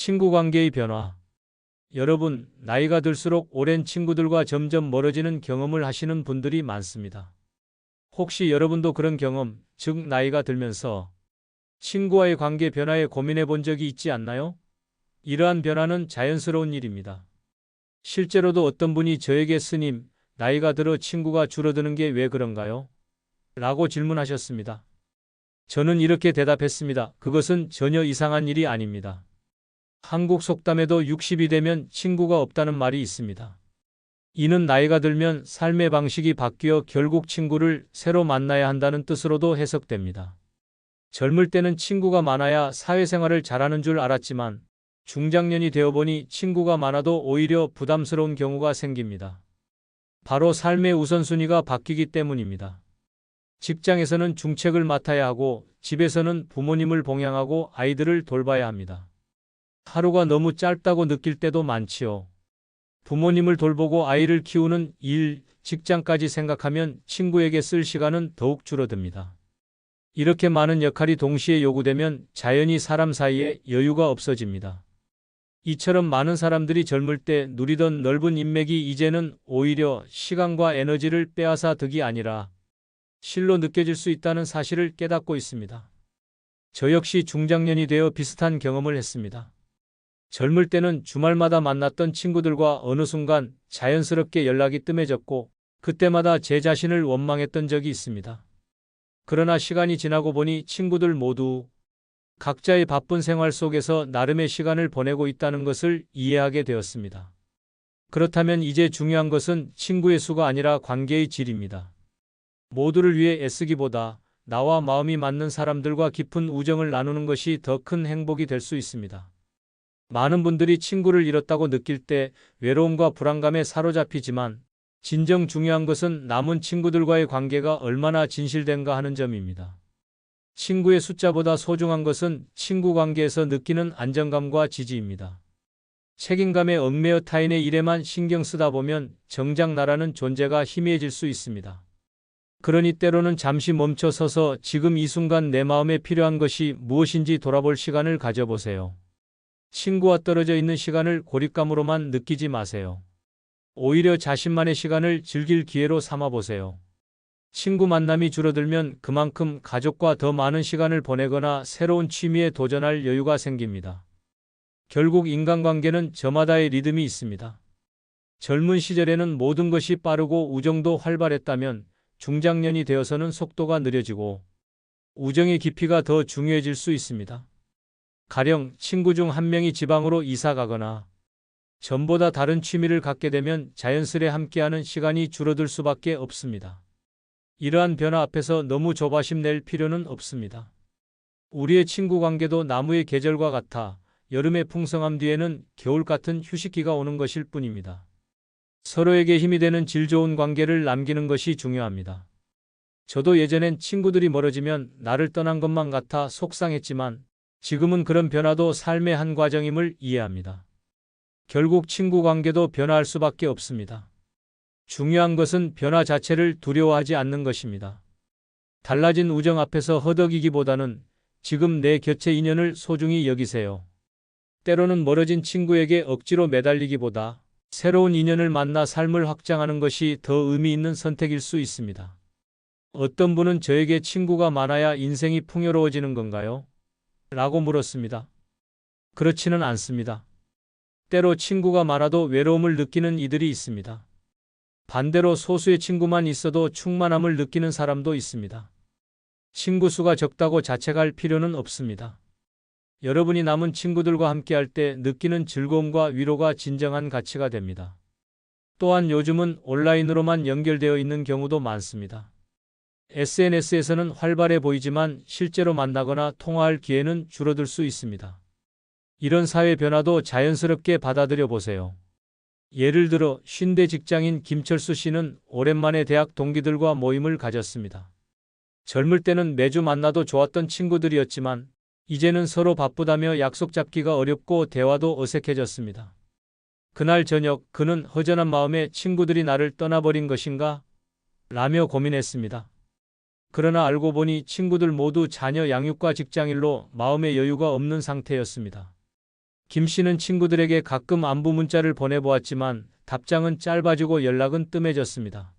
친구 관계의 변화. 여러분, 나이가 들수록 오랜 친구들과 점점 멀어지는 경험을 하시는 분들이 많습니다. 혹시 여러분도 그런 경험, 즉 나이가 들면서 친구와의 관계 변화에 고민해 본 적이 있지 않나요? 이러한 변화는 자연스러운 일입니다. 실제로도 어떤 분이 저에게 스님, 나이가 들어 친구가 줄어드는 게 왜 그런가요? 라고 질문하셨습니다. 저는 이렇게 대답했습니다. 그것은 전혀 이상한 일이 아닙니다. 한국 속담에도 60이 되면 친구가 없다는 말이 있습니다. 이는 나이가 들면 삶의 방식이 바뀌어 결국 친구를 새로 만나야 한다는 뜻으로도 해석됩니다. 젊을 때는 친구가 많아야 사회생활을 잘하는 줄 알았지만 중장년이 되어보니 친구가 많아도 오히려 부담스러운 경우가 생깁니다. 바로 삶의 우선순위가 바뀌기 때문입니다. 직장에서는 중책을 맡아야 하고 집에서는 부모님을 봉양하고 아이들을 돌봐야 합니다. 하루가 너무 짧다고 느낄 때도 많지요. 부모님을 돌보고 아이를 키우는 일, 직장까지 생각하면 친구에게 쓸 시간은 더욱 줄어듭니다. 이렇게 많은 역할이 동시에 요구되면 자연히 사람 사이에 여유가 없어집니다. 이처럼 많은 사람들이 젊을 때 누리던 넓은 인맥이 이제는 오히려 시간과 에너지를 빼앗아 득이 아니라 실로 느껴질 수 있다는 사실을 깨닫고 있습니다. 저 역시 중장년이 되어 비슷한 경험을 했습니다. 젊을 때는 주말마다 만났던 친구들과 어느 순간 자연스럽게 연락이 뜸해졌고 그때마다 제 자신을 원망했던 적이 있습니다. 그러나 시간이 지나고 보니 친구들 모두 각자의 바쁜 생활 속에서 나름의 시간을 보내고 있다는 것을 이해하게 되었습니다. 그렇다면 이제 중요한 것은 친구의 수가 아니라 관계의 질입니다. 모두를 위해 애쓰기보다 나와 마음이 맞는 사람들과 깊은 우정을 나누는 것이 더 큰 행복이 될 수 있습니다. 많은 분들이 친구를 잃었다고 느낄 때 외로움과 불안감에 사로잡히지만 진정 중요한 것은 남은 친구들과의 관계가 얼마나 진실된가 하는 점입니다. 친구의 숫자보다 소중한 것은 친구 관계에서 느끼는 안정감과 지지입니다. 책임감에 얽매여 타인의 일에만 신경 쓰다 보면 정작 나라는 존재가 희미해질 수 있습니다. 그러니 때로는 잠시 멈춰 서서 지금 이 순간 내 마음에 필요한 것이 무엇인지 돌아볼 시간을 가져보세요. 친구와 떨어져 있는 시간을 고립감으로만 느끼지 마세요. 오히려 자신만의 시간을 즐길 기회로 삼아보세요. 친구 만남이 줄어들면 그만큼 가족과 더 많은 시간을 보내거나 새로운 취미에 도전할 여유가 생깁니다. 결국 인간관계는 저마다의 리듬이 있습니다. 젊은 시절에는 모든 것이 빠르고 우정도 활발했다면 중장년이 되어서는 속도가 느려지고 우정의 깊이가 더 중요해질 수 있습니다. 가령 친구 중 한 명이 지방으로 이사 가거나 전보다 다른 취미를 갖게 되면 자연스레 함께하는 시간이 줄어들 수밖에 없습니다. 이러한 변화 앞에서 너무 조바심 낼 필요는 없습니다. 우리의 친구 관계도 나무의 계절과 같아 여름의 풍성함 뒤에는 겨울 같은 휴식기가 오는 것일 뿐입니다. 서로에게 힘이 되는 질 좋은 관계를 남기는 것이 중요합니다. 저도 예전엔 친구들이 멀어지면 나를 떠난 것만 같아 속상했지만 지금은 그런 변화도 삶의 한 과정임을 이해합니다. 결국 친구 관계도 변화할 수밖에 없습니다. 중요한 것은 변화 자체를 두려워하지 않는 것입니다. 달라진 우정 앞에서 허덕이기보다는 지금 내 곁의 인연을 소중히 여기세요. 때로는 멀어진 친구에게 억지로 매달리기보다 새로운 인연을 만나 삶을 확장하는 것이 더 의미 있는 선택일 수 있습니다. 어떤 분은 저에게 친구가 많아야 인생이 풍요로워지는 건가요? 라고 물었습니다. 그렇지는 않습니다. 때로 친구가 많아도 외로움을 느끼는 이들이 있습니다. 반대로 소수의 친구만 있어도 충만함을 느끼는 사람도 있습니다. 친구 수가 적다고 자책할 필요는 없습니다. 여러분이 남은 친구들과 함께할 때 느끼는 즐거움과 위로가 진정한 가치가 됩니다. 또한 요즘은 온라인으로만 연결되어 있는 경우도 많습니다. SNS에서는 활발해 보이지만 실제로 만나거나 통화할 기회는 줄어들 수 있습니다. 이런 사회 변화도 자연스럽게 받아들여 보세요. 예를 들어 50대 직장인 김철수 씨는 오랜만에 대학 동기들과 모임을 가졌습니다. 젊을 때는 매주 만나도 좋았던 친구들이었지만 이제는 서로 바쁘다며 약속 잡기가 어렵고 대화도 어색해졌습니다. 그날 저녁 그는 허전한 마음에 친구들이 나를 떠나버린 것인가? 라며 고민했습니다. 그러나 알고 보니 친구들 모두 자녀 양육과 직장일로 마음의 여유가 없는 상태였습니다. 김 씨는 친구들에게 가끔 안부 문자를 보내보았지만 답장은 짧아지고 연락은 뜸해졌습니다.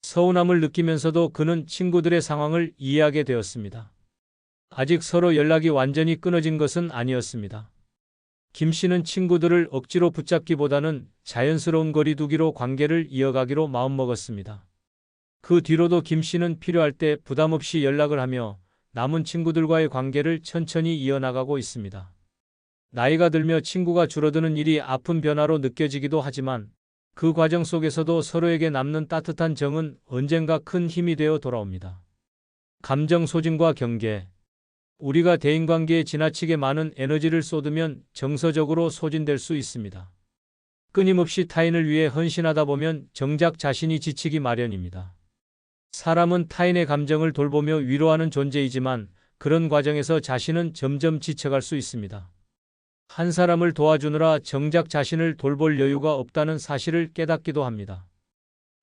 서운함을 느끼면서도 그는 친구들의 상황을 이해하게 되었습니다. 아직 서로 연락이 완전히 끊어진 것은 아니었습니다. 김 씨는 친구들을 억지로 붙잡기보다는 자연스러운 거리 두기로 관계를 이어가기로 마음먹었습니다. 그 뒤로도 김 씨는 필요할 때 부담 없이 연락을 하며 남은 친구들과의 관계를 천천히 이어나가고 있습니다. 나이가 들며 친구가 줄어드는 일이 아픈 변화로 느껴지기도 하지만 그 과정 속에서도 서로에게 남는 따뜻한 정은 언젠가 큰 힘이 되어 돌아옵니다. 감정 소진과 경계. 우리가 대인관계에 지나치게 많은 에너지를 쏟으면 정서적으로 소진될 수 있습니다. 끊임없이 타인을 위해 헌신하다 보면 정작 자신이 지치기 마련입니다. 사람은 타인의 감정을 돌보며 위로하는 존재이지만 그런 과정에서 자신은 점점 지쳐갈 수 있습니다. 한 사람을 도와주느라 정작 자신을 돌볼 여유가 없다는 사실을 깨닫기도 합니다.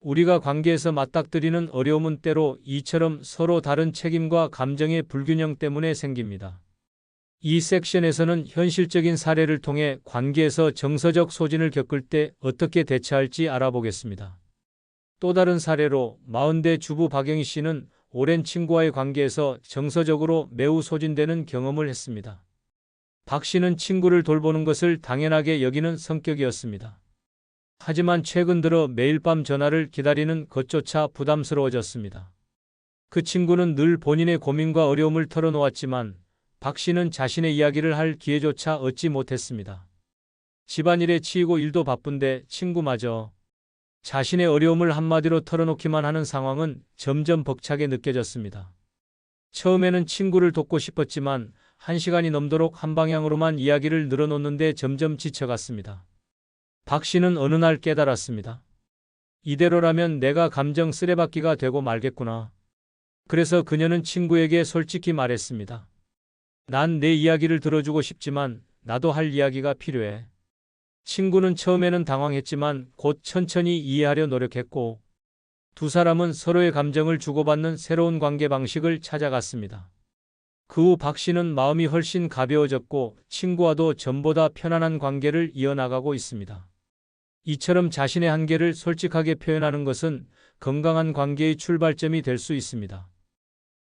우리가 관계에서 맞닥뜨리는 어려움은 때로 이처럼 서로 다른 책임과 감정의 불균형 때문에 생깁니다. 이 섹션에서는 현실적인 사례를 통해 관계에서 정서적 소진을 겪을 때 어떻게 대처할지 알아보겠습니다. 또 다른 사례로 40대 주부 박영희 씨는 오랜 친구와의 관계에서 정서적으로 매우 소진되는 경험을 했습니다. 박 씨는 친구를 돌보는 것을 당연하게 여기는 성격이었습니다. 하지만 최근 들어 매일 밤 전화를 기다리는 것조차 부담스러워졌습니다. 그 친구는 늘 본인의 고민과 어려움을 털어놓았지만 박 씨는 자신의 이야기를 할 기회조차 얻지 못했습니다. 집안일에 치이고 일도 바쁜데 친구마저 자신의 어려움을 한마디로 털어놓기만 하는 상황은 점점 벅차게 느껴졌습니다. 처음에는 친구를 돕고 싶었지만 1시간이 넘도록 한 방향으로만 이야기를 늘어놓는데 점점 지쳐갔습니다. 박 씨는 어느 날 깨달았습니다. 이대로라면 내가 감정 쓰레받기가 되고 말겠구나. 그래서 그녀는 친구에게 솔직히 말했습니다. 난 내 이야기를 들어주고 싶지만 나도 할 이야기가 필요해. 친구는 처음에는 당황했지만 곧 천천히 이해하려 노력했고 두 사람은 서로의 감정을 주고받는 새로운 관계 방식을 찾아갔습니다. 그 후 박 씨는 마음이 훨씬 가벼워졌고 친구와도 전보다 편안한 관계를 이어나가고 있습니다. 이처럼 자신의 한계를 솔직하게 표현하는 것은 건강한 관계의 출발점이 될 수 있습니다.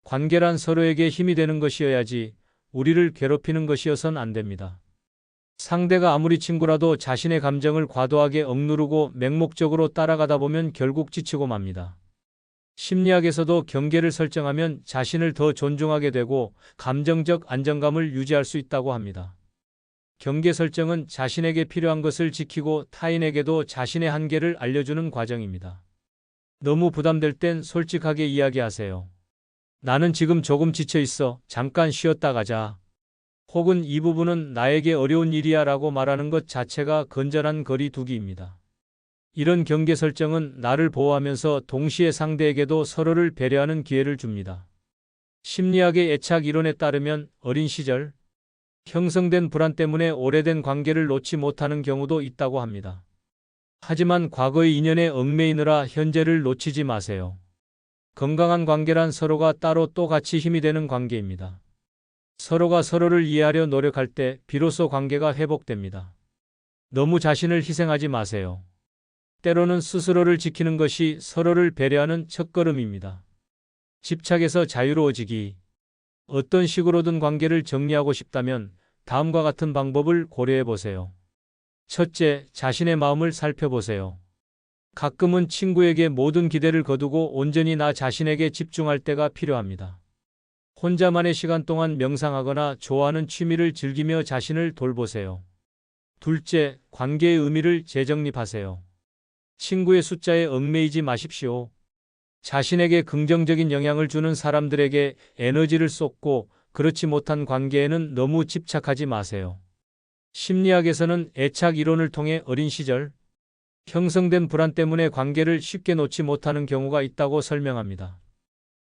관계란 서로에게 힘이 되는 것이어야지 우리를 괴롭히는 것이어선 안 됩니다. 상대가 아무리 친구라도 자신의 감정을 과도하게 억누르고 맹목적으로 따라가다 보면 결국 지치고 맙니다. 심리학에서도 경계를 설정하면 자신을 더 존중하게 되고 감정적 안정감을 유지할 수 있다고 합니다. 경계 설정은 자신에게 필요한 것을 지키고 타인에게도 자신의 한계를 알려주는 과정입니다. 너무 부담될 땐 솔직하게 이야기하세요. 나는 지금 조금 지쳐 있어. 잠깐 쉬었다 가자. 혹은 이 부분은 나에게 어려운 일이야 라고 말하는 것 자체가 건전한 거리 두기입니다. 이런 경계 설정은 나를 보호하면서 동시에 상대에게도 서로를 배려하는 기회를 줍니다. 심리학의 애착 이론에 따르면 어린 시절 형성된 불안 때문에 오래된 관계를 놓지 못하는 경우도 있다고 합니다. 하지만 과거의 인연에 얽매이느라 현재를 놓치지 마세요. 건강한 관계란 서로가 따로 또 같이 힘이 되는 관계입니다. 서로가 서로를 이해하려 노력할 때 비로소 관계가 회복됩니다. 너무 자신을 희생하지 마세요. 때로는 스스로를 지키는 것이 서로를 배려하는 첫걸음입니다. 집착에서 자유로워지기. 어떤 식으로든 관계를 정리하고 싶다면 다음과 같은 방법을 고려해 보세요. 첫째, 자신의 마음을 살펴보세요. 가끔은 친구에게 모든 기대를 거두고 온전히 나 자신에게 집중할 때가 필요합니다. 혼자만의 시간 동안 명상하거나 좋아하는 취미를 즐기며 자신을 돌보세요. 둘째, 관계의 의미를 재정립하세요. 친구의 숫자에 얽매이지 마십시오. 자신에게 긍정적인 영향을 주는 사람들에게 에너지를 쏟고 그렇지 못한 관계에는 너무 집착하지 마세요. 심리학에서는 애착 이론을 통해 어린 시절 형성된 불안 때문에 관계를 쉽게 놓지 못하는 경우가 있다고 설명합니다.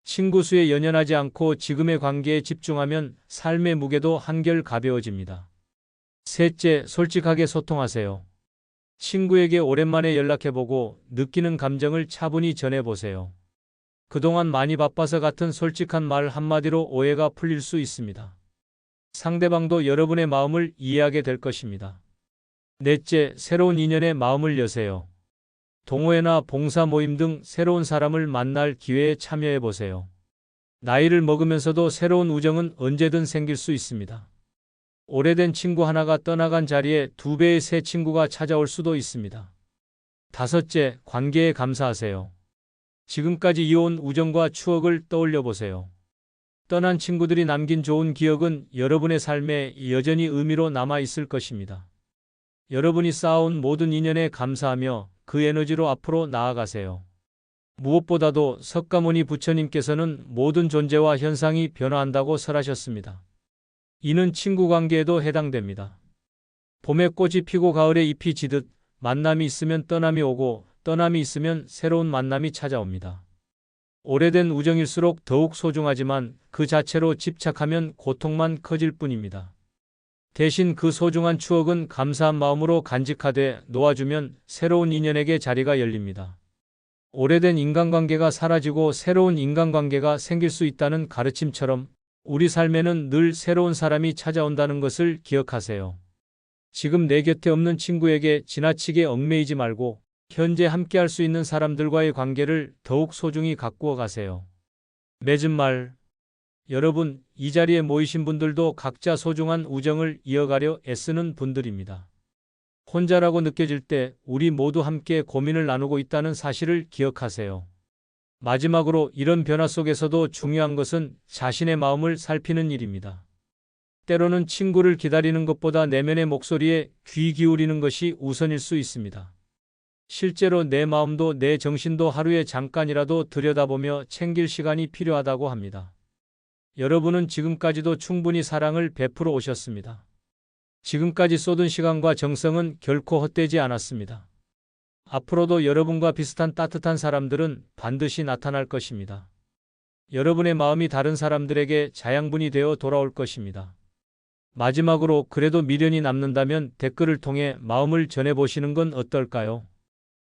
친구 수에 연연하지 않고 지금의 관계에 집중하면 삶의 무게도 한결 가벼워집니다. 셋째, 솔직하게 소통하세요. 친구에게 오랜만에 연락해보고 느끼는 감정을 차분히 전해보세요. 그동안 많이 바빠서 같은 솔직한 말 한마디로 오해가 풀릴 수 있습니다. 상대방도 여러분의 마음을 이해하게 될 것입니다. 넷째, 새로운 인연에 마음을 여세요. 동호회나 봉사 모임 등 새로운 사람을 만날 기회에 참여해 보세요. 나이를 먹으면서도 새로운 우정은 언제든 생길 수 있습니다. 오래된 친구 하나가 떠나간 자리에 2배의 새 친구가 찾아올 수도 있습니다. 다섯째, 관계에 감사하세요. 지금까지 이어온 우정과 추억을 떠올려 보세요. 떠난 친구들이 남긴 좋은 기억은 여러분의 삶에 여전히 의미로 남아 있을 것입니다. 여러분이 쌓아온 모든 인연에 감사하며 그 에너지로 앞으로 나아가세요. 무엇보다도 석가모니 부처님께서는 모든 존재와 현상이 변화한다고 설하셨습니다. 이는 친구 관계에도 해당됩니다. 봄에 꽃이 피고 가을에 잎이 지듯 만남이 있으면 떠남이 오고 떠남이 있으면 새로운 만남이 찾아옵니다. 오래된 우정일수록 더욱 소중하지만 그 자체로 집착하면 고통만 커질 뿐입니다. 대신 그 소중한 추억은 감사한 마음으로 간직하되 놓아주면 새로운 인연에게 자리가 열립니다. 오래된 인간관계가 사라지고 새로운 인간관계가 생길 수 있다는 가르침처럼 우리 삶에는 늘 새로운 사람이 찾아온다는 것을 기억하세요. 지금 내 곁에 없는 친구에게 지나치게 얽매이지 말고 현재 함께할 수 있는 사람들과의 관계를 더욱 소중히 가꾸어 가세요. 맺은 말. 여러분, 이 자리에 모이신 분들도 각자 소중한 우정을 이어가려 애쓰는 분들입니다. 혼자라고 느껴질 때 우리 모두 함께 고민을 나누고 있다는 사실을 기억하세요. 마지막으로 이런 변화 속에서도 중요한 것은 자신의 마음을 살피는 일입니다. 때로는 친구를 기다리는 것보다 내면의 목소리에 귀 기울이는 것이 우선일 수 있습니다. 실제로 내 마음도 내 정신도 하루에 잠깐이라도 들여다보며 챙길 시간이 필요하다고 합니다. 여러분은 지금까지도 충분히 사랑을 베풀어 오셨습니다. 지금까지 쏟은 시간과 정성은 결코 헛되지 않았습니다. 앞으로도 여러분과 비슷한 따뜻한 사람들은 반드시 나타날 것입니다. 여러분의 마음이 다른 사람들에게 자양분이 되어 돌아올 것입니다. 마지막으로 그래도 미련이 남는다면 댓글을 통해 마음을 전해보시는 건 어떨까요?